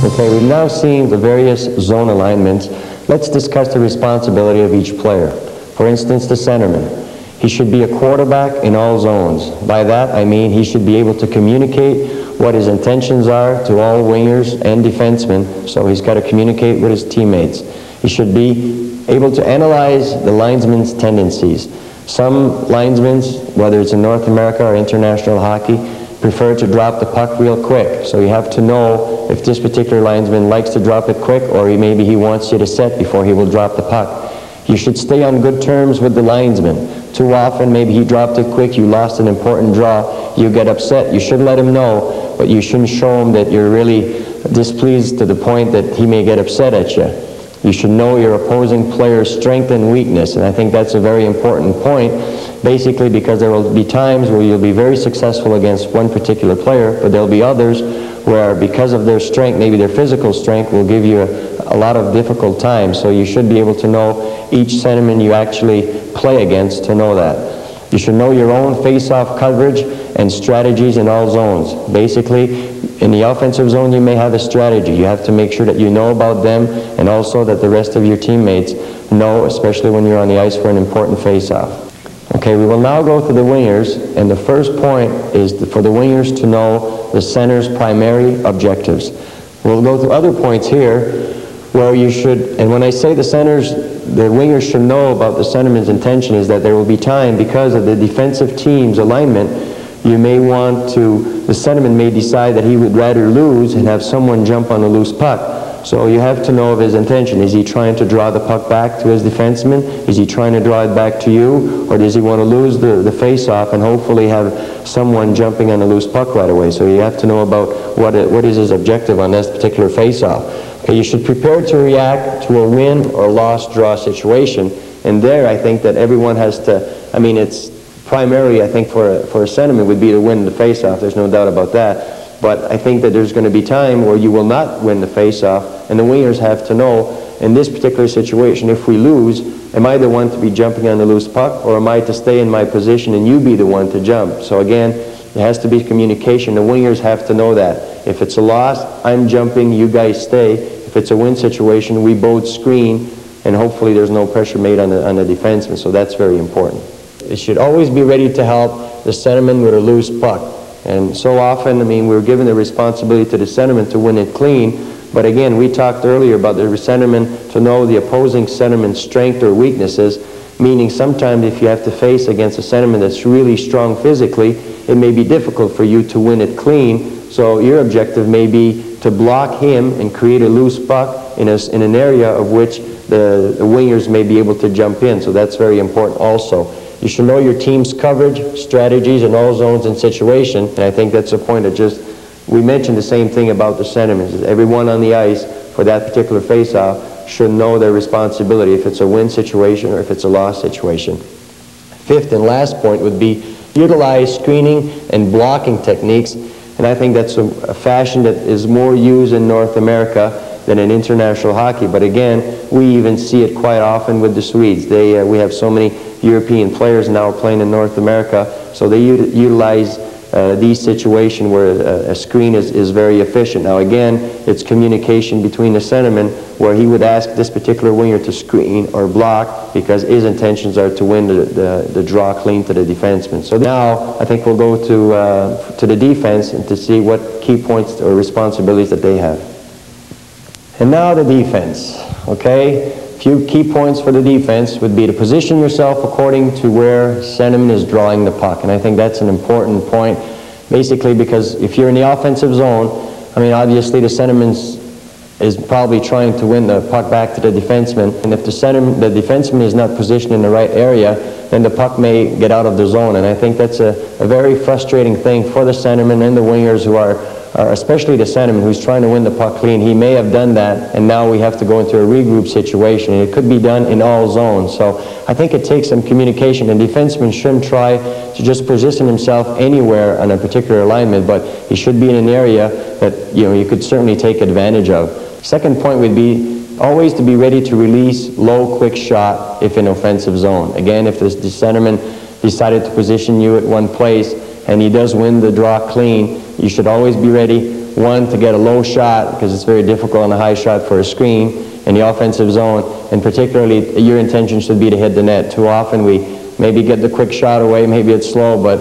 Okay, we've now seen the various zone alignments. Let's discuss the responsibility of each player. For instance, the centerman. He should be a quarterback in all zones. By that, I mean he should be able to communicate what his intentions are to all wingers and defensemen, so he's got to communicate with his teammates. He should be able to analyze the linesman's tendencies. Some linesmen, whether it's in North America or international hockey, prefer to drop the puck real quick. So you have to know if this particular linesman likes to drop it quick, or maybe he wants you to set before he will drop the puck. You should stay on good terms with the linesman. Too often, maybe he dropped it quick, you lost an important draw, you get upset. You should let him know, but you shouldn't show him that you're really displeased to the point that he may get upset at you. You should know your opposing player's strength and weakness, and I think that's a very important point, basically because there will be times where you'll be very successful against one particular player, but there'll be others where because of their strength, maybe their physical strength, will give you a lot of difficult times. So you should be able to know each centerman you actually play against to know that. You should know your own face-off coverage and strategies in all zones. Basically, in the offensive zone, you may have a strategy. You have to make sure that you know about them, and also that the rest of your teammates know, especially when you're on the ice for an important face-off. Okay, we will now go to the wingers, and the first point is for the wingers to know the center's primary objectives. We'll go to other points here where you should, and when I say the wingers should know about the centerman's intention, is that there will be time, because of the defensive team's alignment, you may want to, the centerman may decide that he would rather lose and have someone jump on a loose puck. So you have to know of his intention. Is he trying to draw the puck back to his defenseman? Is he trying to draw it back to you? Or does he want to lose the face-off and hopefully have someone jumping on a loose puck right away? So you have to know about what is his objective on this particular face-off. Okay, you should prepare to react to a win or loss draw situation. And there I think that everyone has to, I mean, it's primarily, I think, for a centerman would be to win the face-off. There's no doubt about that. But I think that there's going to be time where you will not win the face-off, and the wingers have to know, in this particular situation, if we lose, am I the one to be jumping on the loose puck, or am I to stay in my position and you be the one to jump? So again, there has to be communication. The wingers have to know that. If it's a loss, I'm jumping, you guys stay. If it's a win situation, we both screen, and hopefully there's no pressure made on the defenseman, so that's very important. It should always be ready to help the centerman with a loose puck. And so often, I mean, we're given the responsibility to the centerman to win it clean, but again, we talked earlier about the centerman to know the opposing centerman's strength or weaknesses, meaning sometimes if you have to face against a centerman that's really strong physically, it may be difficult for you to win it clean, so your objective may be to block him and create a loose puck in an area of which the wingers may be able to jump in, so that's very important also. You should know your team's coverage, strategies in all zones and situations, and I think that's a point that we mentioned the same thing about the centermen. Everyone on the ice for that particular face-off should know their responsibility, if it's a win situation or if it's a loss situation. Fifth and last point would be utilize screening and blocking techniques, and I think that's a fashion that is more used in North America than in international hockey, but again, we even see it quite often with the Swedes. We have so many European players now playing in North America, so they utilize these situations where a screen is very efficient. Now again, it's communication between the centerman where he would ask this particular winger to screen or block because his intentions are to win the draw clean to the defenseman. So now I think we'll go to the defense and to see what key points or responsibilities that they have. And now the defense, okay? A few key points for the defense would be to position yourself according to where centerman is drawing the puck. And I think that's an important point, basically because if you're in the offensive zone, I mean, obviously the centerman is probably trying to win the puck back to the defenseman. And if the defenseman is not positioned in the right area, then the puck may get out of the zone. And I think that's a very frustrating thing for the centerman and the wingers who are especially the centerman who's trying to win the puck clean. He may have done that, and now we have to go into a regroup situation, and it could be done in all zones. So I think it takes some communication, and defenseman shouldn't try to just position himself anywhere on a particular alignment, but he should be in an area that you could certainly take advantage of. Second point would be always to be ready to release low, quick shot if in offensive zone. Again, if the centerman decided to position you at one place and he does win the draw clean, you should always be ready, one, to get a low shot, because it's very difficult on a high shot for a screen in the offensive zone, and particularly your intention should be to hit the net. Too often we maybe get the quick shot away, maybe it's slow, but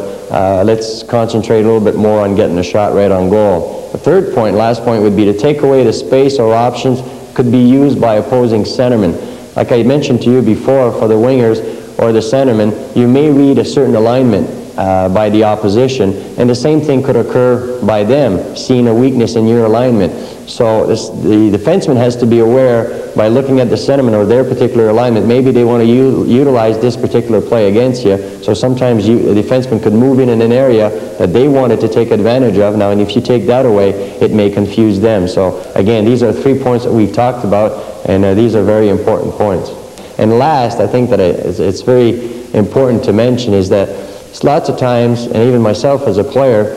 let's concentrate a little bit more on getting a shot right on goal. The third point, last point, would be to take away the space or options could be used by opposing centermen. Like I mentioned to you before, for the wingers or the centermen, you may read a certain alignment by the opposition, and the same thing could occur by them, seeing a weakness in your alignment. So the defenseman has to be aware, by looking at the centerman or their particular alignment, maybe they want to utilize this particular play against you, so sometimes the defenseman could move in an area that they wanted to take advantage of. Now, and if you take that away, it may confuse them. So again, these are 3 points that we've talked about, and these are very important points. And last, I think that it's very important to mention is that lots of times, and even myself as a player,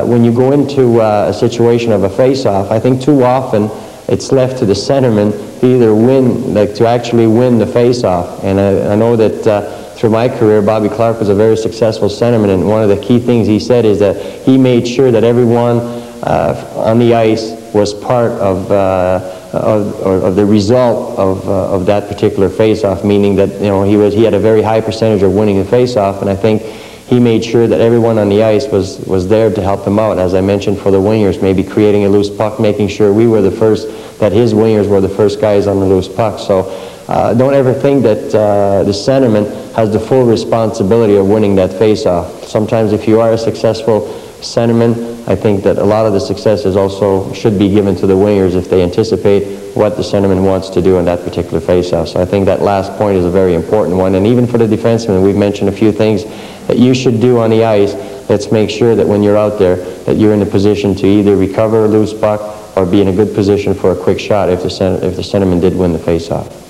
when you go into a situation of a face-off, I think too often it's left to the centerman to either win, to actually win the face-off. And I know that through my career, Bobby Clark was a very successful centerman, and one of the key things he said is that he made sure that everyone on the ice was part of the result of that particular face-off, meaning that he had a very high percentage of winning the face-off, and I think he made sure that everyone on the ice was there to help him out. As I mentioned, for the wingers, maybe creating a loose puck, making sure we were the first, that his wingers were the first guys on the loose puck. So don't ever think that the centerman has the full responsibility of winning that face-off. Sometimes if you are a successful centerman, I think that a lot of the successes also should be given to the wingers if they anticipate what the centerman wants to do in that particular face-off. So I think that last point is a very important one. And even for the defenseman, we've mentioned a few things that you should do on the ice. Let's make sure that when you're out there, that you're in a position to either recover a loose puck or be in a good position for a quick shot if the centerman did win the face-off.